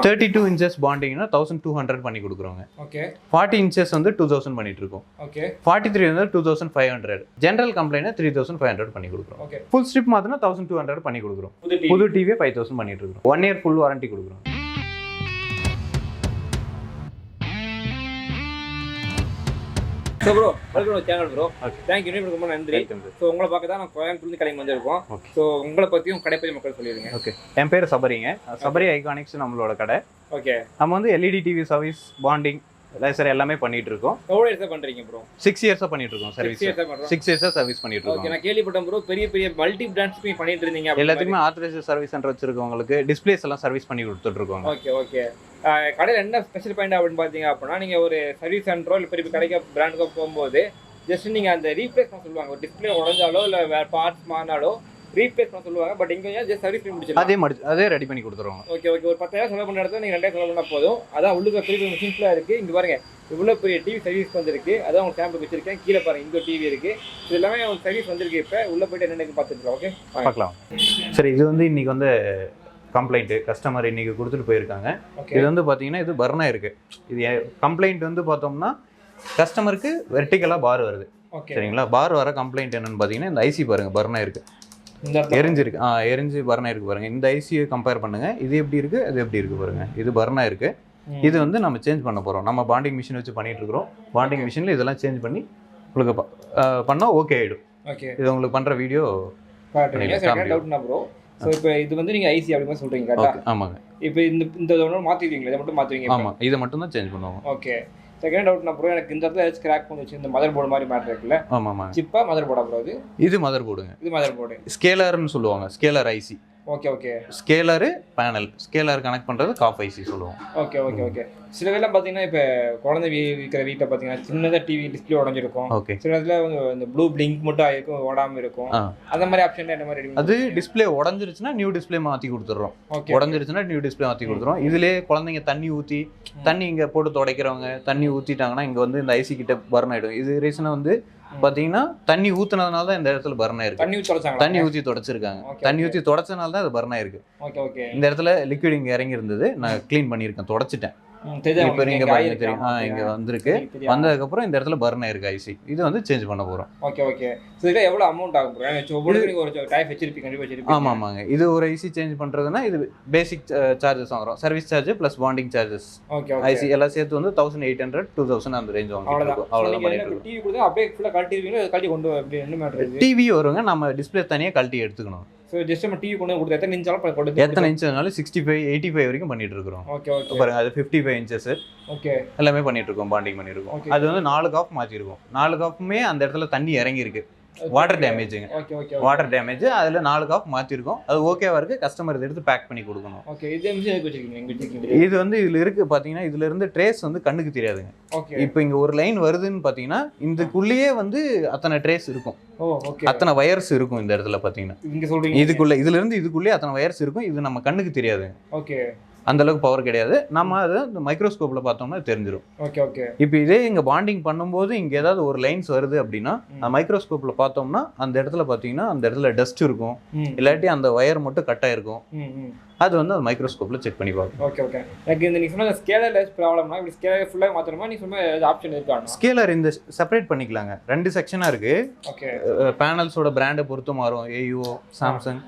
32 inches bonding 1200 பண்ணி கொடுக்குறோங்க. Okay. 40 inches வந்து 2000 பண்ணிட்டு இருக்கோம். ஓகே. 43 வந்து 2500. ஜெனரல் கம்ப்ளைண்ட் 3500 பண்ணி கொடுக்குறோம். ஓகே. ஃபுல் ஸ்ட்ரிப் மாத்தினா 1200 பண்ணி கொடுக்குறோம். புது டிவி 5000 பண்ணிட்டு இருக்கோம். 1 year full warranty கொடுக்குறோம். So bro welcome to channel bro. Thank you ரொம்ப நன்றி. ஸோ உங்களை பார்க்க தான் நான் கோயம்புத்தூர்லேருந்து கடைக்கு வந்திருக்கோம். ஸோ உங்களை பற்றியும் கடை பற்றி மக்கள் சொல்லிடுங்க. ஓகே, என் பேர் சபரிங்க. சபரி ஐகானிக்ஸ் நம்மளோட கடை. ஓகே. நம்ம வந்து LED TV service, bonding, laser எல்லாமே பண்ணிட்டு இருக்கோம். எவ்வளோ இயர்ஸாக பண்ணுறீங்க ப்ரோ? 6 years பண்ணிட்டு இருக்கோம் சர்வீஸ். 6 years சர்வீஸ் பண்ணிட்டு இருக்கோம். ஓகே, நான் கேள்விப்பட்டேன் ப்ரோ பெரிய பெரிய மல்டி பிராண்ட்ஸ் பண்ணிட்டு இருந்தீங்க. எல்லாத்துக்குமே ஆத்தரைஸ்டு சர்வீஸ் சென்டர் வச்சிருக்கவங்களுக்கு டிஸ்பிளேஸ் எல்லாம் சர்வீஸ் பண்ணி கொடுத்துட்டு இருக்கோம். Okay okay. கடையில் என்ன ஸ்பெஷல் பாயிண்ட் அப்படின்னு பார்த்தீங்க அப்படின்னா, நீங்கள் ஒரு சர்வீஸ் சென்டரோ இல்லை பெரிய கடைக்கு பிராண்டுக்கோ போகும்போது ஜஸ்ட் நீங்கள் அந்த ரீப்ளேஸ் பண்ண சொல்லுவாங்க. ஒரு டிஸ்பிளே உடஞ்சாலோ இல்லை வேறு பார்ட்ஸ் மாறினாலோ ரீப்ளேஸ் பண்ண சொல்லுவாங்க. பட் இங்கே ஜஸ்ட் சர்வீஸ் பண்ணி முடிச்சிடலாம். அதே ரெடி பண்ணி கொடுத்துருவாங்க. Okay okay. ஒரு 10,000 செலவு பண்ண இடத்துல நீங்கள் 2000 செலவு பண்ணால் போதும். அதான் உள்ளுக்கு பெரிய மிஷின்ஸ்லாம் இருக்குது. இங்கே பாருங்க இவ்வளோ பெரிய டிவி சர்வீஸ் வந்துருக்கு. அதான் உங்களுக்கு சாம்பிள் வச்சிருக்கேன். கீழே பாருங்க இங்கே டிவி இருக்குது. இது எல்லாமே உங்களுக்கு சர்வீஸ் வந்துருக்கு. இப்போ உள்ளே போய்ட்டு என்னென்னு பார்த்துக்கலாம். ஓகே பார்க்கலாம். சரி, இது வந்து இன்னைக்கு வந்து கம்ப்ளைண்ட்டு கஸ்டமர் இன்னைக்கு கொடுத்துட்டு போயிருக்காங்க. இது வந்து பார்த்தீங்கன்னா இது பர்னா இருக்குது. இது கம்ப்ளைண்ட் வந்து பார்த்தோம்னா கஸ்டமருக்கு வெர்டிக்கலாக பார் வருது. சரிங்களா? பார் வர கம்ப்ளைண்ட் என்னன்னு பார்த்தீங்கன்னா இந்த ஐசி பாருங்கள் பர்னா இருக்குது, எரிஞ்சிருக்கு. எரிஞ்சு பர்னா இருக்குது பாருங்கள். இந்த ஐசியை கம்பேர் பண்ணுங்கள். இது எப்படி இருக்குது, அது எப்படி இருக்குது பாருங்கள். இது பர்னா இருக்குது. இது வந்து நம்ம சேஞ்ச் பண்ண போகிறோம். நம்ம பாண்டிங் மிஷின் வச்சு பண்ணிட்டு இருக்கிறோம். பாண்டிங் மிஷினில் இதெல்லாம் சேஞ்ச் பண்ணி உங்களுக்கு பண்ணால் ஓகே ஆகிடும். ஓகே. இது உங்களுக்கு பண்ணுற வீடியோ டவுட்னா ப்ரோ. ஸோ இப்போ இது வந்து நீங்கள் ஐசி அப்படி மாதிரி சொல்கிறீங்க கரெக்டாக? ஆமாங்க. இப்போ இந்த மாற்றிடுவீங்களா? இதை மட்டும் மாற்றுவீங்க? ஆமாம், இதை மட்டும் தான் சேஞ்ச் பண்ணுவோம். ஓகே. செகண்ட் டவுட்னா ப்ரோ, எனக்கு இந்த இடத்துல ஏதாச்சும் கிராக் பண்ணி வச்சு இந்த மதர் போர்டு மாதிரி மேட்ரு இருக்குல்ல? ஆமாம். சிப்பா மதர் போர்டா ப்ரோ? இது மதர் போர்டுங்க. இது மதர் போர்டு. ஸ்கேலர்னு சொல்லுவாங்க. Scaler IC. Okay okay. Scaler panel, scaler connect பண்ணுறது காஃப் ஐசி சொல்லுவோம். Okay okay okay. சில வேலாம் பார்த்தீங்கன்னா இப்போ குழந்தை இருக்கிற வீட்டில் பார்த்தீங்கன்னா சின்னதாக டிவி டிஸ்பிளே உடஞ்சிருக்கும். ஓகே. சில இடத்துல இந்த ப்ளூ பிளிங்க் மட்டும் ஆகிருக்கும், ஓடாமல் இருக்கும். அந்த மாதிரி ஆப்ஷன் என்ன மாதிரி? அது டிஸ்பிளே உடஞ்சிருச்சுன்னா நியூ டிஸ்பிளே மாற்றி கொடுத்துட்றோம். உடஞ்சிருச்சுன்னா நியூ டிஸ்பிளே மாற்றி கொடுத்துருவோம். இதுலேயே குழந்தைங்க தண்ணி ஊற்றி தண்ணி இங்கே போட்டு துடைக்கிறவங்க தண்ணி ஊற்றிட்டாங்கன்னா இங்கே வந்து இந்த ஐசி கிட்ட பர்ன் ஆகிடும். இது ரீசனாக வந்து பார்த்தீங்கன்னா தண்ணி ஊற்றுனதுனால தான் இந்த இடத்துல பர்ன் ஆயிருக்கு. தண்ணி ஊற்றி தொடச்சிருக்காங்க. தண்ணி ஊற்றி தொடச்சனால தான் அது பர்ன் ஆயிருக்கு. இந்த இடத்துல லிக்விட் இங்கே இறங்கி இருந்தது, நான் க்ளீன் பண்ணியிருக்கேன், தொடச்சிட்டேன். இப்போ நீங்க பாருங்க தெரியும், இங்க வந்திருக்கு. வந்ததுக்கப்புறம் இந்த இடத்துல பர்ன் ஆயிருக்கு ஐசி. இது வந்து சேஞ்ச் பண்ண போறோம். Okay okay. சோ இதுல எவ்வளவு அமௌண்ட் ஆகும் ப்ரோ? ஒவ்வொருத்தருக்கு ஒரு டைப் வச்சிருப்பீங்க, கண்டிப்பா வச்சிருப்பீங்க. ஆமாங்க. இது ஒரு ஐசி சேஞ்ச் பண்றதுன்னா இது பேசிக் சார்ஜஸ் வாங்குறோம். Service charge plus bonding charges. Okay okay. IC எல்லாம் சேர்த்து வந்து 1800 2000 அந்த ரேஞ்ச் வாங்குறோம். அவ்வளவுதான் பண்ணிட்டு இருக்கோம். டிவி கொடுத்தா அப்படியே ஃபுல்லா கழட்டிடுவீங்க, கழட்டி கொண்டு அப்படி என்ன மேட்டர்? டிவி வருங்க, நம்ம டிஸ்ப்ளே தனியா கழட்டி எடுத்துக்கணும். ஸோ ஜஸ்ட் நம்ம டிவி கொண்டு கொடுத்து எத்தனை இன்ச்சாலும் கொண்டு எத்தனை இன்ச்னாலும் 65 85 வரைக்கும் பண்ணிட்டு இருக்கிறோம். Okay okay. பாருங்க அது 55 இன்ச்சஸ். ஓகே. எல்லாமே பண்ணிட்டு இருக்கோம், பாண்டிங் பண்ணிருக்கோம். அது வந்து 4 காஃப் மாத்திருக்கோம். 4 காஃப்மே அந்த இடத்துல தண்ணி இறங்கி இருக்கு. வாட்டர் டேமேஜுங்க. Okay okay. Water damage. அதுல 4 காஃப் மாத்திருக்கோம். அது ஓகேவா இருக்கு. கஸ்டமர் இதை எடுத்து பேக் பண்ணி கொடுக்கணும். ஓகே. இது மிஷின் எதுக்கு வச்சிருக்கீங்க? இங்க வச்சிருக்கீங்க. இது வந்து இதுல இருக்கு பாத்தீங்கன்னா, இதுல இருந்து ட்ரேஸ் வந்து கண்ணுக்கு தெரியாதுங்க. ஓகே. இப்போ இங்க ஒரு லைன் வருதுன்னு பாத்தீங்கன்னா இதுக்குள்ளேயே வந்து அத்தனை ட்ரேஸ் இருக்கும். ஓ ஓகே. அத்தனை வயர்ஸ் இருக்கும் இந்த இடத்துல பாத்தீங்கன்னா. இங்க சொல்றீங்க இதுல இருந்து இதுக்குள்ளேயே அத்தனை வயர்ஸ் இருக்கும். இது நம்ம கண்ணுக்கு தெரியாது. ஓகே. அந்த அளவுக்கு பவர் கிடையாது. நம்ம அதை இந்த மைக்ரோஸ்கோப்ல பார்த்தோம்னா தெரிஞ்சிடும். Okay okay. இப்போ இதே இங்க பாண்டிங் பண்ணும்போது இங்க ஏதாவது ஒரு லைன்ஸ் வருது அப்படின்னா மைக்ரோஸ்கோப்ல பார்த்தோம்னா அந்த இடத்துல பாத்தீங்கன்னா அந்த இடத்துல டஸ்ட் இருக்கும், இல்லாட்டி அந்த வயர் மட்டும் கட் ஆயிருக்கும். அது வந்து அந்த மைக்ரோஸ்கோப்ல செக் பண்ணி பார்க்கணும். Okay okay. எனக்கு இந்த நீங்க சொன்ன ஸ்கேலர் ப்ராப்ளம்னா இப்படி ஸ்கேலர் ஃபுல்லா மாத்தணுமா? நீ சொன்ன ஆப்ஷன் இருக்கா? ஸ்கேலர் இந்த செப்பரேட் பண்ணிக்கலாங்க. 2 செக்ஷனா இருக்கு. ஓகே. பேனல்ஸோட பிராண்டை பொறுத்து மாறும். ஏயு, சாம்சங்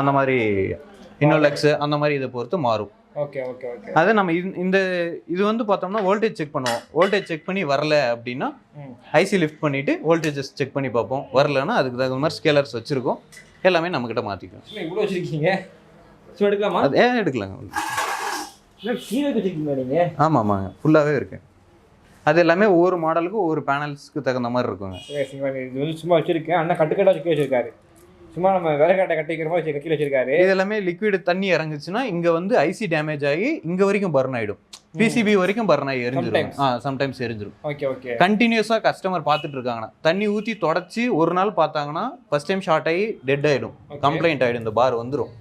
அந்த மாதிரி, இன்னோலெக்ஸ் அந்த மாதிரி இதை பொறுத்து மாறும். Okay okay okay. அது நம்ம இந்த இது வந்து பார்த்தோம்னா வோல்டேஜ் செக் பண்ணுவோம். வோல்டேஜ் செக் பண்ணி வரல அப்படின்னா ஐசி லிஃப்ட் பண்ணிட்டு வோல்டேஜஸ் செக் பண்ணி பார்ப்போம். வரலன்னா அதுக்கு தகுந்த மாதிரி ஸ்கேலர்ஸ் வச்சிருக்கோம். எல்லாமே நம்ம கிட்ட மாத்திக்கலாம். இவ்வளோ வச்சிருக்கீங்க, ஸோ எடுக்கலாமா? எடுக்கலாங்க. கீழே வச்சிருக்கீங்க நீங்க? ஆமாங்க, ஃபுல்லாகவே இருக்கு. அது எல்லாமே ஒவ்வொரு மாடலுக்கு ஒவ்வொரு பேனல்ஸ்க்கு தகுந்த மாதிரி இருக்குங்க. இது வந்து சும்மா வச்சிருக்கேன். அண்ணா கட்டுக்கட்டா வச்சிருக்காரு. சும்மா நம்ம விறகாட்டை கட்டிக்கிற மாதிரி கீழே வச்சிருக்காரு. இது எல்லாமே லிக்விட் தண்ணி இறங்குச்சுன்னா இங்க வந்து ஐசி டேமேஜ் ஆகி இங்க வரைக்கும் பர்ன் ஆயிடும். பிசிபி வரைக்கும் பர்ன் ஆகி எரிஞ்சிடும். சம்டைம்ஸ் எரிஞ்சிடும். Okay okay. கண்டினியூஸா கஸ்டமர் பார்த்துட்டு இருக்காங்கன்னா தண்ணி ஊற்றி தொடச்சி ஒரு நாள் பார்த்தாங்கன்னா ஃபர்ஸ்ட் டைம் ஷார்ட் ஆகி டெட் ஆயிடும், கம்ப்ளைண்ட் ஆயிடும், இந்த பார் வந்துடும்.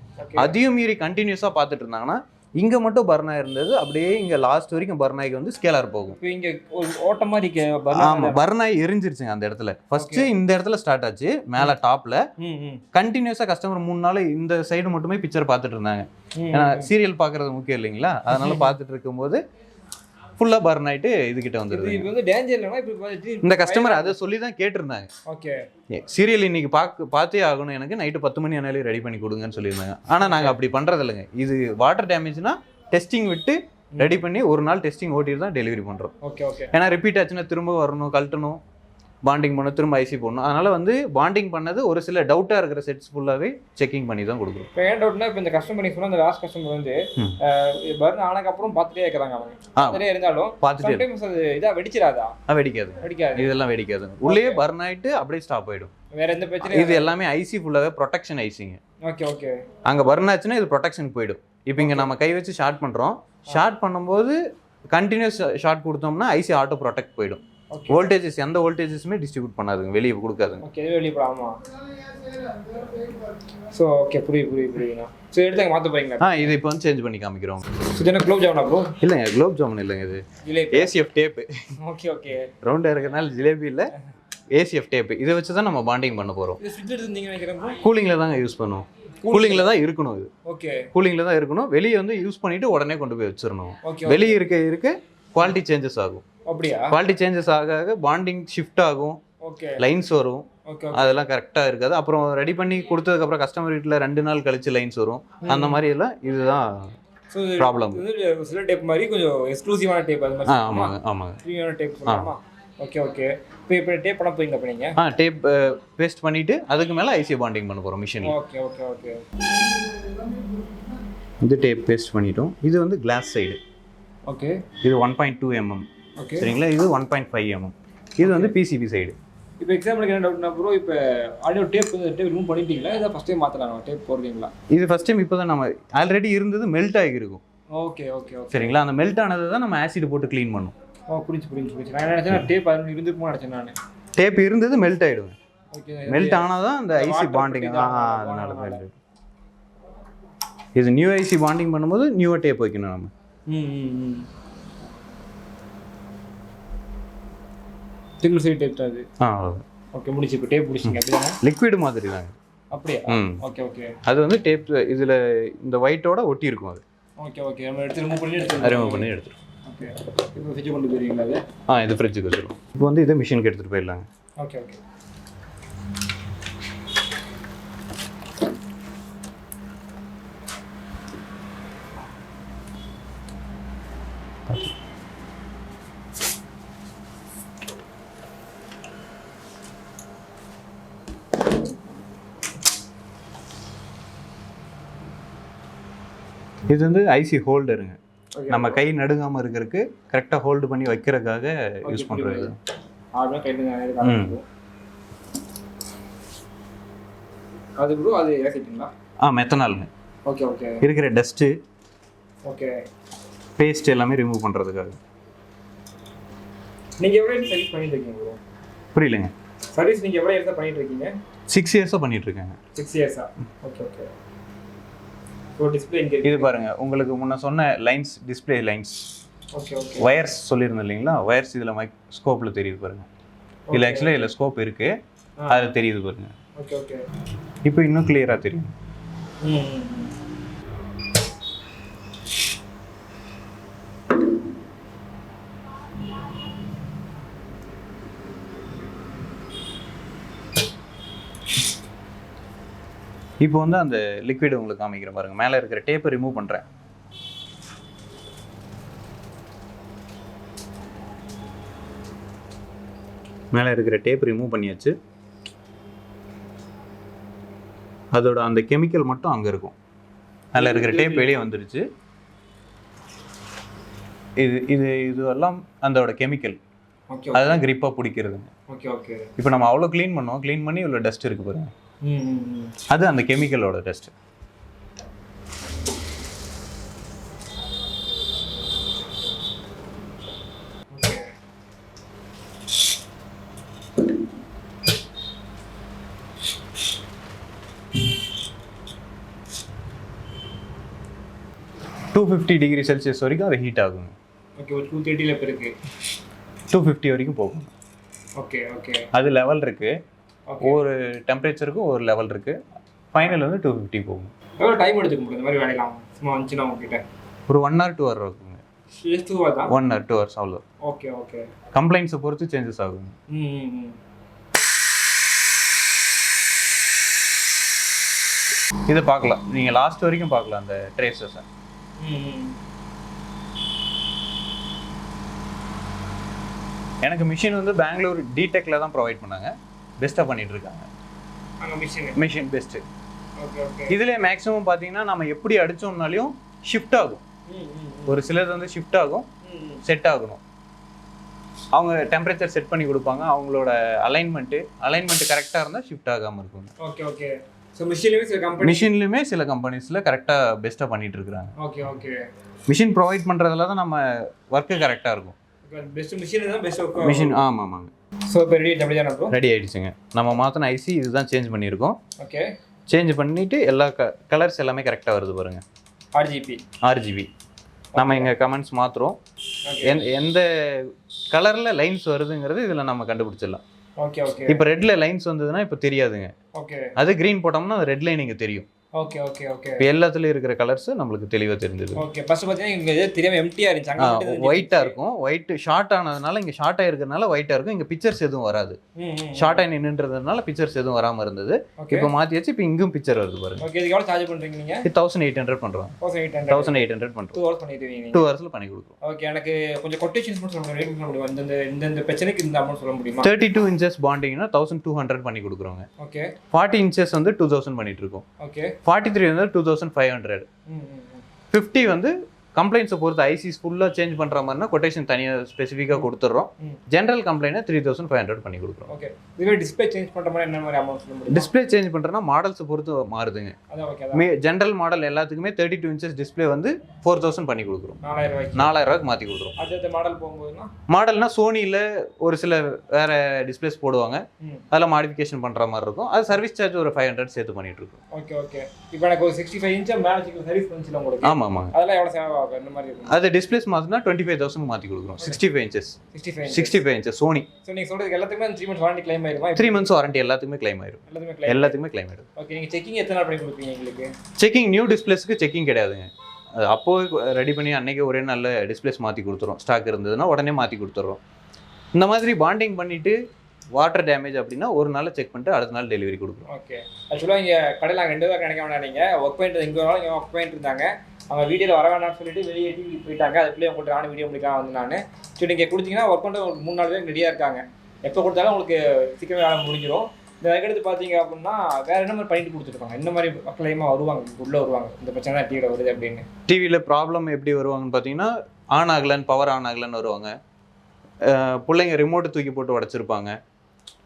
அதையும் மீறி கண்டினியூஸா பார்த்துட்டு இருந்தாங்கன்னா இங்கே மட்டும் பர்னா இருந்தது, அப்படியே இங்கே லாஸ்ட் வரைக்கும் பர்னாய்க்கு வந்து ஸ்கேலர் போகும். இப்போ இங்கே ஒரு ஓட்ட மாதிரி ஆமாம், பர்னாய் எரிஞ்சிருச்சுங்க அந்த இடத்துல. ஃபர்ஸ்ட்டு இந்த இடத்துல ஸ்டார்ட் ஆச்சு மேலே டாப்பில். கண்டினியூஸாக கஸ்டமர் 3 நாள் இந்த சைடு மட்டுமே பிக்சர் பார்த்துட்டு இருந்தாங்க. ஏன்னா சீரியல் பார்க்குறது முக்கியம் இல்லைங்களா, அதனால பார்த்துட்டு இருக்கும்போது ஃபுல்லாக பர்ன் ஆகிட்டு இதுகிட்ட வந்துடுது. இது வந்து டேஞ்சர் இல்லைனா இப்போ இந்த கஸ்டமர் அதை சொல்லி தான் கேட்டிருந்தாங்க. ஓகே, சீரியல் இன்னைக்கு பார்த்தே ஆகணும், எனக்கு நைட்டு 10 மணி ஆனாலும் ரெடி பண்ணி கொடுங்கன்னு சொல்லியிருந்தாங்க. ஆனால் நாங்கள் அப்படி பண்ணுறது இல்லைங்க. இது வாட்டர் டேமேஜ்னா டெஸ்டிங் விட்டு ரெடி பண்ணி ஒரு நாள் டெஸ்டிங் ஓட்டிட்டு தான் டெலிவரி பண்ணுறோம். Okay okay. ஏன்னா ரிப்பீட் ஆச்சுன்னா திரும்ப வரணும், கழட்டணும், பாண்டிங் பண்ணணும், திரும்ப ஐசி போடணும். அதனால வந்து பாண்டிங் பண்ணது ஒரு சில டவுட்டாக இருக்கிற செட்ஸ் ஃபுல்லாகவே செக்கிங் பண்ணி தான் கொடுக்குறோம். இப்போ ஏன் டவுட்னா, இப்போ இந்த கஸ்டமர் நீங்கள் சொன்ன அந்த லாஸ்ட் கஸ்டமர் வந்து பர்ன் ஆனதுக்கப்புறம் பார்த்துட்டே இருக்கிறாங்க. அவங்க பார்த்துட்டே இருந்தாலும் பார்த்துட்டே அது இதாக வெடிச்சிடாதா? வெடிக்காது, இதெல்லாம் வெடிக்காது. உள்ளே பர்ன் ஆகிட்டு அப்படியே ஸ்டாப் ஆகிடும். வேற எந்த பிரச்சனையும்? இது எல்லாமே ஐசி ஃபுல்லாகவே ப்ரொடெக்ஷன் ஐசிங்க. Okay okay. அங்கே பர்ன் ஆச்சுன்னா இது ப்ரொடெக்ஷன் போயிடும். இப்போ இங்கே நம்ம கை வச்சு ஷார்ட் பண்ணுறோம், ஷார்ட் பண்ணும்போது கண்டினியூஸ் ஷார்ட் கொடுத்தோம்னா ஐசி ஆட்டோ ப்ரொடெக்ட் போயிடும். வோல்டேஜஸ் எந்த வோல்டேஜஸுமே டிஸ்ட்ரிபியூட் பண்ணாதுங்க, வெளியே கொடுக்காதுங்க. ஓகே, வெளியே போடாமா? ஸோ ஓகே, புரியுதுண்ணா. ஸோ எடுத்து மாற்ற போறீங்களா? இது இப்போ வந்து சேஞ்ச் பண்ணி காமிக்கிறோம். ஸோ என்ன குலோப் ஜாமுனா ப்ரோ? இல்லைங்க, குலோப் ஜாமுன் இல்லைங்க, இது ஏசிஎஃப் டேப்பு. Okay okay. ரவுண்டாக இருக்கிறனால ஜிலேபி இல்லை, ஏசிஎஃப் டேப்பு. இதை வச்சு தான் நம்ம பாண்டிங் பண்ண போகிறோம். இது ஃப்ரிட்ஜ் எடுத்துருந்தீங்க நினைக்கிறேன். கூலிங்கில் தாங்க யூஸ் பண்ணுவோம். கூலிங்கில் தான் இருக்கணும் இது. ஓகே, கூலிங்கில் தான் இருக்கணும். வெளியே வந்து யூஸ் பண்ணிவிட்டு உடனே கொண்டு போய் வச்சிடணும். வெளியே இருக்க குவாலிட்டி சேஞ்சஸ் ஆகும். அப்படியா? குவாலிட்டி சேஞ்சஸ் ஆக பாண்டிங் ஷிஃப்ட் ஆகும். ஓகே, லைன்ஸ் வரும். அதெல்லாம் கரெக்டாக இருக்காது. அப்புறம் ரெடி பண்ணி கொடுத்ததுக்கப்புறம் கஸ்டமர் வீட்டில் 2 நாள் கழிச்சு லைன்ஸ் வரும். அந்த மாதிரி எல்லாம் இதுதான் ப்ராப்ளம். சில டேப் மாதிரி கொஞ்சம் எக்ஸ்க்ளூசிவான டேப். அது மாதிரி. ஆமாங்க. ப்ரீமியமான டேப் சொல்லலாமா? Okay okay. இப்போ டேப் பண்ண போறீங்க அப்ப நீங்க? டேப் பேஸ்ட் பண்ணிட்டு அதுக்கு மேல ஐசி பாண்டிங் பண்ண போறோம் மிஷின்ல. Okay okay okay. இந்த டேப் பேஸ்ட் பண்ணிட்டோம். இது வந்து கிளாஸ் சைடு. ஓகே. இது 1.2 mm. ஓகே. சரிங்களா? இது 1.5 mm. இது வந்து PCB சைடு. இப்போ எக்ஸாம்பிளுக்கு என்ன டவுட்னா ப்ரோ, இப்போ ஆடியோ டேப் ரிமூவ் பண்ணிட்டீங்களா, இதை ஃபர்ஸ்ட் டைம் மாத்தலாம் டேப் போடுறீங்களா? இது ஃபர்ஸ்ட் டைம். இப்போ தான் நம்ம ஆல்ரெடி இருந்தது மெல்ட் ஆகி இருக்கும். Okay okay okay. சரிங்களா? அந்த மெல்ட் ஆனதை தான் நம்ம ஆசிட் போட்டு க்ளீன் பண்ணோம். புரிஞ்சு. நான் நினைச்சேன் டேப் அது இருந்துக்குமா நினைச்சேன் நான். டேப் இருந்தது மெல்ட் ஆயிடும். ஓகே. மெல்ட் ஆனாதான் அந்த ஐசி பாண்டிங். அதனால மெல்ட். இது நியூ ஐசி பாண்டிங் பண்ணும்போது நியூ டேப் வைக்கணும் நம்ம. சிங்கிள் சைடு டேப் தான் அது. ஓகே, முடிச்சு. இப்போ டேப் முடிச்சிங்க அப்படிதானே? லிக்விட் மாதிரி தான். அப்படியே? Okay okay. அது வந்து டேப் இதுல இந்த ஒயிட்டோட ஒட்டி இருக்கும் அது. Okay okay. நம்ம எடுத்து ரிமூவ் பண்ணி எடுத்துறோம். ஓகே. இப்போ ஃப்ரிட்ஜ் கொண்டு போறீங்களா அது? இது ஃப்ரிட்ஜுக்கு வச்சிருக்கோம். இப்போ வந்து இதை மிஷினுக்கு எடுத்துட்டு போயிடலாங்க. Okay okay. இது வந்து ஐசி ஹோல்டருங்க. நம்ம கை நடுங்காம இருக்கிறதுக்கு கரெக்டா ஹோல்டு பண்ணி வைக்கிறதுக்காக யூஸ் பண்றது. அது ப்ரோ, அது ஏசிட்டீங்களா? மெத்தனால்ங்க. Okay okay. இருக்கிற டஸ்ட், ஓகே, பேஸ்ட் எல்லாமே ரிமூவ் பண்றதுக்காக. நீங்க எவ்வளவு சர்வீஸ் பண்ணிட்டு இருக்கீங்க ப்ரோ? புரியலங்க. சர்வீஸ் நீங்க எவ்வளவு இயர்ஸா பண்ணிட்டு இருக்கீங்க? 6 இயர்ஸா பண்ணிட்டு இருக்கேங்க. 6 இயர்ஸா? Okay okay. டிஸ்ப்ளே இது பாருங்க, உங்களுக்கு முன்ன சொன்ன lines, display lines. Okay okay. Wires சொல்லியிருந்தேன் இல்லைங்களா, வயர்ஸ் இதில் ஸ்கோப்பில் தெரியுது பாருங்க. இதில் ஆக்சுவலாக இதில் ஸ்கோப் இருக்கு, அது தெரியுது பாருங்க. Okay okay. இப்போ இன்னும் கிளியராக தெரியும். இப்போ வந்து அந்த லிக்விட் உங்களுக்கு காமிக்கிறேன் பாருங்க. மேலே இருக்கிற டேப்பை ரிமூவ் பண்ணுறேன். மேலே இருக்கிற டேப் ரிமூவ் பண்ணியாச்சு. அதோட அந்த கெமிக்கல் மட்டும் அங்கே இருக்கும். மேலே இருக்கிற டேப் வெளியே வந்துடுச்சு. இதுவெல்லாம் அதோட கெமிக்கல். அதுதான் கிரிப்பாக பிடிக்கிறதுங்க. Okay okay. இப்போ நம்ம அவ்வளோ க்ளீன் பண்ணோம், க்ளீன் பண்ணி இவ்வளோ டஸ்ட் இருக்கு பாருங்க. அது அந்த கெமிக்கலோட டஸ்ட். 250 டிகிரி செல்சியஸ் வரைக்கும் அது ஹீட் ஆகுங்க. ஓகே, ஒரு 230ல இப்போ இருக்குது, 250 வரைக்கும் போகும். ஓகே ஓகே, அது லெவல் இருக்குது, ஒரு டெம்பரேச்சருக்கு ஒரு லெவல் இருக்குது. ஃபைனல் வந்து 250 போகும். எவ்வளோ டைம் எடுத்துக்க முடியும் இந்த மாதிரி வேலையெல்லாம் சும்மா வந்துச்சுன்னா உங்ககிட்ட? ஒரு 1 hour 2 hour இருக்குங்க. 1 hour 2 hours அவ்வளோ. ஓகே ஓகே, கம்ப்ளைண்ட்ஸை பொறுத்து சேஞ்சஸ் ஆகுங்க. இதை பார்க்கலாம், நீங்கள் லாஸ்ட் வரைக்கும் பார்க்கலாம் அந்த ட்ரேசஸை. எனக்கு மிஷின் வந்து பெங்களூர் டிடெக்கில் தான் ப்ரொவைட் பண்ணாங்க, பெஸ்ட்டாக பண்ணிட்டு இருக்காங்க. Machine best. இதுலேயே மேக்ஸிமம் பார்த்தீங்கன்னா நம்ம எப்படி அடித்தோம்னாலையும் ஷிஃப்ட் ஆகும். ஒரு சிலது வந்து ஷிஃப்ட் ஆகும், செட் ஆகணும். அவங்க டெம்பரேச்சர் செட் பண்ணி கொடுப்பாங்க, அவங்களோட அலைன்மெண்ட்டு கரெக்டாக இருந்தால் ஷிஃப்ட் ஆகாமல் இருக்கும். Okay okay. ஸோ மிஷின்லையுமே சில கம்பெனிஸில் கரெக்டாக பெஸ்ட்டாக பண்ணிட்டு இருக்கிறாங்க. Okay okay. மிஷின் ப்ரொவைட் பண்ணுறதுல தான் நம்ம ஒர்க்கு கரெக்டாக இருக்கும். மிஷின் ஆமாங்க. ஸோ இப்போ ரெடி ஆகிடுச்சுங்க. நம்ம மாற்றின ஐசி இதுதான் சேஞ்ச் பண்ணியிருக்கோம். ஓகே, சேஞ்ச் பண்ணிவிட்டு எல்லா கலர்ஸ் எல்லாமே கரெக்டாக வருது பாருங்கள். ஆர்ஜிபி நம்ம இங்கே கமெண்ட்ஸ் மாற்றுறோம். எந்த கலரில் லைன்ஸ் வருதுங்கிறது இதில் நம்ம கண்டுபிடிச்சிடலாம். Okay okay. இப்போ ரெட்டில் லைன்ஸ் வந்ததுன்னா இப்போ தெரியாதுங்க. ஓகே. அது க்ரீன் போட்டோம்னா அது ரெட் லைன் இங்கே தெரியும். Okay okay okay. இப்போ எல்லாத்துலேயும் இருக்கிற கலர்ஸ் நம்மளுக்கு தெளிவாக தெரிஞ்சது. ஓகே. ஃபர்ஸ்ட் பார்த்தீங்கன்னா இங்கே எது தெரியாமல் எம்டியாக இருந்துச்சு, ஒயிட்டாக இருக்கும். ஒயிட் ஷார்ட் ஆனதுனால இங்கே ஷார்ட்டாக இருக்கிறதுனால ஒயிட்டாக இருக்கும். இங்கே பிக்சர்ஸ் எதுவும் வராது. ஷார்ட்டாக நின்றுன்றதுனால பிக்சர்ஸ் எதுவும் வராமல் இருந்தது. இப்போ மாற்றியாச்சு, இப்போ இங்கும் பிக்சர் வருது பாருங்க. ஓகே. இதுக்கு எவ்வளோ சார்ஜ் பண்ணுறீங்க நீங்கள்? 1800 பண்ணுறோம். 1800 பண்ணுறோம். 2 hours பண்ணிடுவீங்க? 2 hours பண்ணி கொடுக்குறோம். ஓகே. எனக்கு கொஞ்சம் கொட்டேஷன்ஸ் மட்டும் சொல்ல முடியுமா? இந்த பிரச்சனைக்கு இந்த அமௌண்ட் சொல்ல முடியுமா? 32 inches பாண்டிங்னா 1200 பண்ணி கொடுக்குறோங்க. ஓகே. 40 inches வந்து 2000 பண்ணிட்டு இருக்கோம். ஓகே. 43 வந்து 2500. 50 வந்து கம்ப்ளைண்ட்ஸை பொறுத்து ஐசிஸ் ஃபுல்லாக சேஞ்ச் பண்ணுற மாதிரினா கொட்டேஷன் தனியாக ஸ்பெசிஃபிக்காக கொடுத்துட்றோம். ஜென்ரல் கம்ப்ளைண்ட்னா 3500 பண்ணி கொடுக்குறோம். ஓகே. இதுவே டிஸ்பிளே சேஞ்ச் பண்ணுற மாதிரி என்ன மாதிரி அமௌண்ட் சொல்ல முடியும்? டிஸ்பிளே சேஞ்ச் பண்ணுறனா மாடல்ஸை பொறுத்து மாறுதுங்க. ஜென்ரல் மாடல் எல்லாத்துக்குமே 32 inches டிஸ்பிளே வந்து 4000 பண்ணி கொடுக்குறோம். 4000 மாற்றி கொடுக்குறோம். அடுத்த மாடல் போகும்போதுனா மாடல்னா சோனியில் ஒரு சில வேறு டிஸ்பிளேஸ் போடுவாங்க, அதில் மாடிஃபிகேஷன் பண்ணுற மாதிரி இருக்கும். அது சர்வீஸ் சார்ஜ் ஒரு 500 சேர்த்து பண்ணிட்டு இருக்கோம். Okay okay. இப்போ எனக்கு ஒரு 65 inch மேலே சர்வீஸ் பண்ணிச்சுல உங்களுக்கு? ஆமாம் ஆமாங்க. அதெல்லாம் எவ்வளோ சேவை? அது டிஸ்பிளேஸ் மாத்தினா 25000 மாத்தி கொடுக்குறோம். 65 inches சோனி. சோ நீங்க சொல்றது எல்லாத்துக்குமே 3 months வாரண்டி கிளைம் ஆயிருமா? 3 months வாரண்டி எல்லாத்துக்குமே கிளைம் ஆயிரும். எல்லாத்துக்குமே கிளைம் ஆயிரும். ஓகே. நீங்க செக்கிங் எத்தனை நாள் பண்ணி கொடுப்பீங்க எங்களுக்கு? செக்கிங் நியூ டிஸ்பிளேஸ்க்கு செக்கிங் கிடையாதுங்க. அது அப்போ ரெடி பண்ணி அன்னைக்கு ஒரே நல்ல டிஸ்பிளேஸ் மாத்தி கொடுத்துறோம். ஸ்டாக் இருந்ததுன்னா உடனே மாத்தி கொடுத்துறோம். இந்த மாதிரி பாண்டிங் பண்ணிட்டு வாட்டர் டேமேஜ் அப்படின்னா ஒரு நாள் செக் பண்ணிட்டு அடுத்த நாள் டெலிவரி கொடுக்குறோம். ஓகே. ஆக்சுவலாக இங்கே கடையில் 2 பேர் நினைக்க வேண்டாம். நீங்கள் ஒர்க் பண்ணிட்டு இங்கே வராலும் இங்கே ஒர்க் பண்ணிட்டு இருந்தாங்க. அவங்க வீடியோவில் வர வேண்டாம்னு சொல்லிட்டு வெளியே டிவி போயிட்டாங்க. அதுக்குள்ளே உங்கள்கிட்ட நானும் வீடியோ முடிக்கலாம் வந்து நான் சரி நீங்கள் கொடுத்தீங்கன்னா ஒர்க் பண்ணுறது ஒரு 3-4 பேர் ரெடியாக இருக்காங்க. எப்போ கொடுத்தாலும் உங்களுக்கு சீக்கிரமே வேலை முடிஞ்சிடும். இந்த அதுக்கடுத்து பார்த்தீங்க அப்படின்னா வேறு என்ன மாதிரி பண்ணிட்டு கொடுத்துருக்காங்க? இந்த மாதிரி மக்களையுமா வருவாங்க, உள்ளே வருவாங்க, இந்த பிரச்சனை தான் டிவியில் வருது அப்படின்னு. டிவியில் ப்ராப்ளம் எப்படி வருவாங்கன்னு பார்த்தீங்கன்னா ஆன் ஆகலன்னு, பவர் ஆன் ஆகலன்னு வருவாங்க. பிள்ளைங்க ரிமோட்டு தூக்கி போட்டு உடச்சிருப்பாங்க.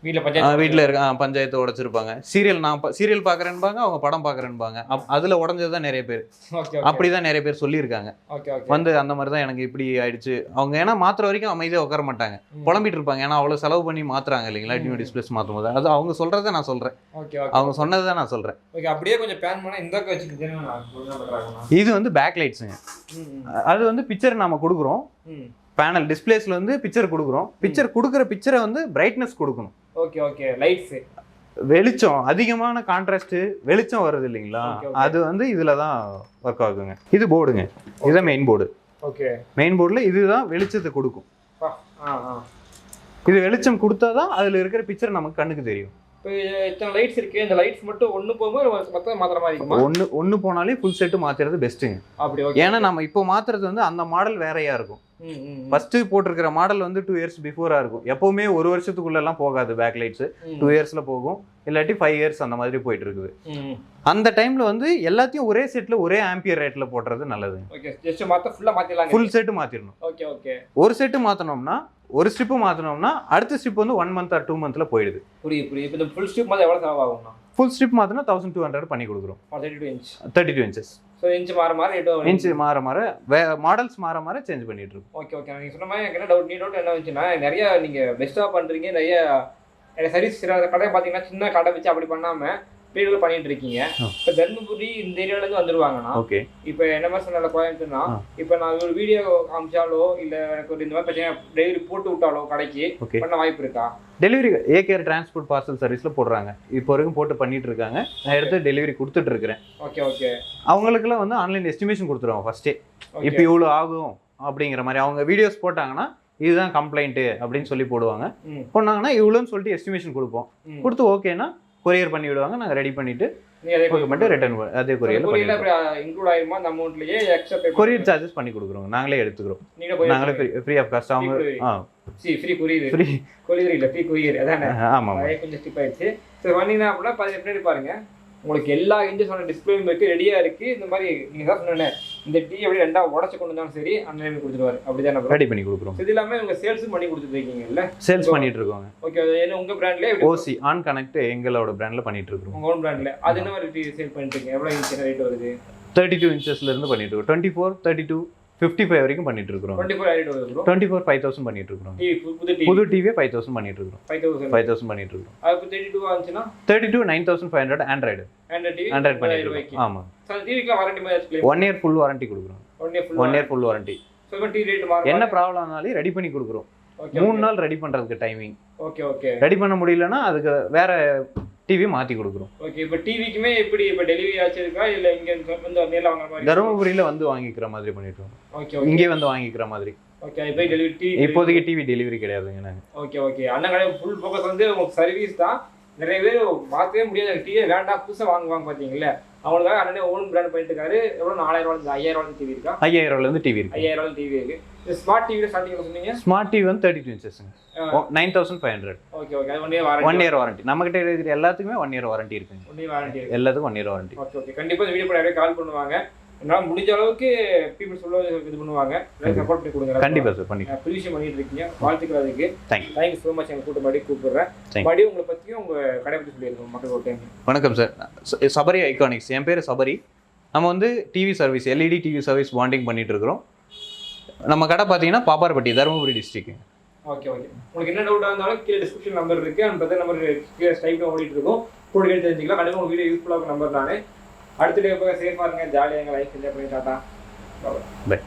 வீட்டில் இருக்க பஞ்சாயத்து உடச்சிருப்பாங்க. சீரியல் பார்க்குறேன்பாங்க, அவங்க படம் பார்க்குறேன்பாங்க. அதில் உடஞ்சது தான் நிறைய பேர். அப்படி தான் நிறைய பேர் சொல்லியிருக்காங்க. வந்து அந்த மாதிரி தான் எனக்கு இப்படி ஆயிடுச்சு. அவங்க ஏன்னா மாத்திர வரைக்கும் அமைதியாக உட்கார மாட்டாங்க, புலம்பிட்டு இருப்பாங்க. ஏன்னா அவ்வளோ செலவு பண்ணி மாத்துறாங்க இல்லைங்களா நியூ டிஸ்பிளேஸ் மாற்றும் போது. அது அவங்க சொல்கிறத நான் சொல்கிறேன், அவங்க சொன்னதை தான் நான் சொல்கிறேன். அப்படியே கொஞ்சம் பிளான் பண்ணால் இந்த இது வந்து பேக் லைட்ஸுங்க. அது வந்து பிக்சர் நம்ம கொடுக்குறோம். பேனல் டிஸ்பிளேஸ்ல வந்து பிக்சர் கொடுக்குறோம். பிக்சர் கொடுக்குற பிக்சரை வந்து பிரைட்னஸ் கொடுக்கணும். Okay okay. லைட்ஸ் வெளிச்சம் அதிகமான கான்ட்ராஸ்ட் வெளிச்சம் வருது இல்லைங்களா, அது வந்து இதில் தான் ஒர்க் ஆகுங்க. இது போர்டுங்க, இதுதான் மெயின் போர்டு. ஓகே. மெயின் போர்டில் இதுதான் வெளிச்சத்தை கொடுக்கும். இது வெளிச்சம் கொடுத்தா தான் அதில் இருக்கிற பிக்சர் நமக்கு கண்ணுக்கு தெரியும். இப்போ இத்தனை லைட்ஸ் இருக்கு, இந்த லைட்ஸ் மட்டும் ஒன்று போகும்போது மொத்தம் மாத்திர மாதிரி இருக்குமா? ஒன்று போனாலே ஃபுல் செட்டு மாற்றுறது பெஸ்ட்டுங்க. அப்படி. ஏன்னா நம்ம இப்போ மாற்றுறது வந்து அந்த மாடல் வேறையா இருக்கும். ஃபர்ஸ்ட் போட்டிருக்கிற மாடல் வந்து 2 years பிஃபோரா இருக்கும். எப்பவுமே 1 வருஷத்துக்குள்ளெல்லாம் போகாது பேக் லைட்ஸ். 2 yearsல போகும், இல்லாட்டி 5 years அந்த மாதிரி போயிட்டு இருக்குது. அந்த டைம்ல வந்து எல்லாத்தையும் ஒரே செட்ல ஒரே ஆம்பியர் ரேட்ல போடுறது நல்லது. ஓகே. ஜஸ்ட் மாத்த ஃபுல்லா மாத்திடலாம். ஃபுல் செட் மாத்திரணும். Okay okay. ஒரு செட் மாத்தணும்னா ஒரு ஸ்ட்ரிப் மாத்தணும்னா அடுத்த ஸ்ட்ரிப் வந்து 1 month or 2 monthல போயிடுது. புரியுது. இப்போ இந்த ஃபுல் ஸ்ட்ரிப் மாதிரி எவ்வளவு செலவாகும்னா? ஃபுல் ஸ்ட்ரிப் மாத்தினா 1200 பண்ணி கொடுக்குறோம். 32 inches. ஸோ இன்ச் மாற மாடல்ஸ் மாற சேஞ்ச் பண்ணிட்டு இருக்கோம். Okay okay. நீங்கள் சொன்ன மாதிரி எனக்கு என்ன டவுட் என்ன வந்துச்சுன்னா, நிறைய நீங்கள் பெஸ்ட்டாக பண்ணுறீங்க, நிறைய சர்வீஸ் கடை பார்த்தீங்கன்னா சின்ன கடை வச்சு அப்படி பண்ணாமல் பேர்கள் பண்ணிட்டு இருக்கீங்க. இப்போ தர்மபுரி இந்த ஏரியாவிலேருந்து வந்துருவாங்கன்னா ஓகே இப்போ என்ன மாதிரி சொன்னால கோயம்புத்தூர்னா இப்போ நான் ஒரு வீடியோ காமிச்சாலோ இல்லை எனக்கு ஒரு இந்த மாதிரி பிரச்சனை டெலிவரி போட்டு விட்டாலோ கடைக்கு பண்ண வாய்ப்பு இருக்கா? டெலிவரி ஏகேஆர் டிரான்ஸ்போர்ட் பார்சல் சர்வீஸில் போடுறாங்க. இப்போ வரைக்கும் போட்டு பண்ணிட்டு இருக்காங்க. நான் எடுத்து டெலிவரி கொடுத்துட்டு இருக்கிறேன். Okay okay. அவங்களுக்குலாம் வந்து ஆன்லைன் எஸ்டிமேஷன் கொடுத்துருவோம் ஃபர்ஸ்டே. இப்போ இவ்வளோ ஆகும் அப்படிங்கிற மாதிரி அவங்க வீடியோஸ் போட்டாங்கன்னா இதுதான் கம்ப்ளைண்ட்டு அப்படின்னு சொல்லி போடுவாங்க. போனாங்கன்னா இவ்வளோன்னு சொல்லிட்டு எஸ்டிமேஷன் கொடுப்போம். கொடுத்து ஓகேன்னா கொரியர் பண்ணி விடுவாங்க. நாங்கள் ரெடி பண்ணிட்டு மட்டும் ரிட்டர்ன் அதே கொரியர் இன்க்ளூட் ஆயிருமா அந்த அமௌண்ட்லயே எக்ஸ்ட்ரா பே கொரியர் சார்ஜஸ் பண்ணி கொடுக்குறோம். நாங்களே எடுத்துக்கிறோம். நாங்களே ஃப்ரீ ஆஃப் காஸ்ட். அவங்க ஃப்ரீ கொரியர் இல்ல ஃப்ரீ கொரியர் அதானே? ஆமாம் கொஞ்சம் ஸ்டிப் ஆயிடுச்சு. சரி வந்தீங்கன்னா அப்படின்னா பின்னாடி பாருங்க உங்களுக்கு எல்லா இன்ஜெக்ஷனோட டிஸ்பிளேயும் இருக்கு, ரெடியா இருக்கு. இந்த மாதிரி நீங்க தான் சொன்னேன் இந்த டீ எப்படி ரெண்டா உடச்சு கொண்டு வந்தாலும் சரி அண்ணன் கொடுத்துருவாரு. அப்படிதான் ரெடி பண்ணி கொடுக்குறோம். இது எல்லாமே உங்க சேல்ஸும் பண்ணி கொடுத்துட்டு இருக்கீங்கல்ல? சேல்ஸ் பண்ணிட்டு இருக்கோங்க. ஓகே. என்ன உங்க பிராண்ட்ல ஓசி ஆன் கனெக்ட் எங்களோட பிராண்ட்ல பண்ணிட்டு இருக்கோம். உங்க ஓன் பிராண்ட்ல அது என்ன மாதிரி டீ சேல் பண்ணிட்டு இருக்கீங்க? எவ்வளவு இன்ச் ரேட் வருது? 32 இன்ச்சஸ்ல இருந்து பண்ணிட்டு இருக்கோம். 24, 32, 55 வரைக்கும் பண்ணிட்டு இருக்கோம். 24 5000 பண்ணிட்டு இருக்கோம். புது டிவி 5000 பண்ணிட்டு இருக்கோம். 5000 பண்ணிட்டு இருக்கோம். அது 32 ஆச்சுனா 32 9500 ஆண்ட்ராய்டு பண்ணிட்டு இருக்கோம். ஆமா சார். டிவிக்கு வாரண்டி மாதிரி கிளைம் 1 இயர் ஃபுல் வாரண்டி கொடுக்குறோம். 1 year full warranty. So tea rate மாறும். என்ன ப்ராப்ளம் ஆனாலும் ரெடி பண்ணி கொடுக்குறோம். 3 நாள் ரெடி பண்றதுக்கு டைமிங். Okay okay. ரெடி பண்ண முடியலனா அதுக்கு வேற டிவி மாத்தி கொடுக்குறோம். ஓகே. இப்போ டிவிக்குமே எப்படி இப்போ டெலிவரி ஆச்சிருக்கா இல்ல இங்க வந்து நேர்ல வாங்குற மாதிரி? தர்மபுரியில வந்து வாங்கிக்கிற மாதிரி பண்ணிட்டோம். Okay okay. இங்கே வந்து வாங்கிக்கிற மாதிரி. ஓகே. இப்போ டெலிவரி டிவி இப்போதைக்கு டிவி டெலிவரி கிடையாதுங்க நாங்க. Okay okay. அண்ணன் கடை ஃபுல் ஃபோக்கஸ் வந்து உங்களுக்கு சர்வீஸ் தான். நிறைய பேர் மாற்றவே முடியாது டிவி வேண்டாம் புதுசாக வாங்குவாங்க பார்த்தீங்களா? அவங்களுக்காக அண்ணனே ஓன் பிராண்ட் பண்ணிட்டு இருக்காரு. எவ்வளோ 4000 5000 டிவி இருக்கா? 5000 டிவி இருக்கு. 5000 டிவி இருக்கு. ஸ்மார்ட் டிவில ஸ்டார்டிங்ல சொன்னீங்க ஸ்மார்ட் டிவி வந்து 32 இன்ச்சஸ்ங்க. 9500. Okay okay. அது 1 இயர் வாரண்டி. நம்ம கிட்ட இருக்கிற எல்லாத்துக்குமே 1 இயர் வாரண்டி இருக்குங்க. 1 இயர் வாரண்டி இருக்கு. எல்லாத்துக்கும் 1 இயர் வாரண்டி. Okay okay. கண்டிப்பா இந்த வீடியோ பண்ண நிறைய கால் பண்ணுவாங்க. என்னால முடிஞ்ச அளவுக்கு பீப்பிள் சொல்ல இது பண்ணுவாங்க. சப்போர்ட் பண்ணி கொடுங்க. கண்டிப்பா சார் பண்ணி. பெரிய விஷயம் பண்ணிட்டு இருக்கீங்க. வாழ்த்துக்கள் அதுக்கு. Thank you so much. எங்க கூட்ட மறுபடியும் கூப்பிடுறேன். மறுபடியும் உங்களை பத்தியும் உங்க கடை பத்தி சொல்லிருக்கோம் மக்கள் ஒரு டைம். வணக்கம் சார். சபரி எலக்ட்ரானிக்ஸ். என் பேர் சபரி. நம்ம வந்து TV service LED TV service bonding பண்ணிட்டு இருக்கிறோம். நம்ம கடை பார்த்தீங்கன்னா Papparapatti Dharmapuri district. Okay okay. உங்களுக்கு என்ன டவுட்டாக இருந்தாலும் கீழே டிஸ்கிரிப்ஷன் நம்பர் இருக்கு. அந்த பிரதர் நம்பர் கீழே ஸ்டைப்ல ஓடிட்டு இருக்கும். கூட கேட்டு தெரிஞ்சுக்கலாம். கண்டிப்பாக உங்க வீடியோ யூஸ்ஃபுல்லாக நம்பர் தானே. அடுத்த டே போக சேஃபாக இருங்க. ஜாலியாக எங்கள் லைஃப் என்ஜாய் பண்ணி டாட்டா பை.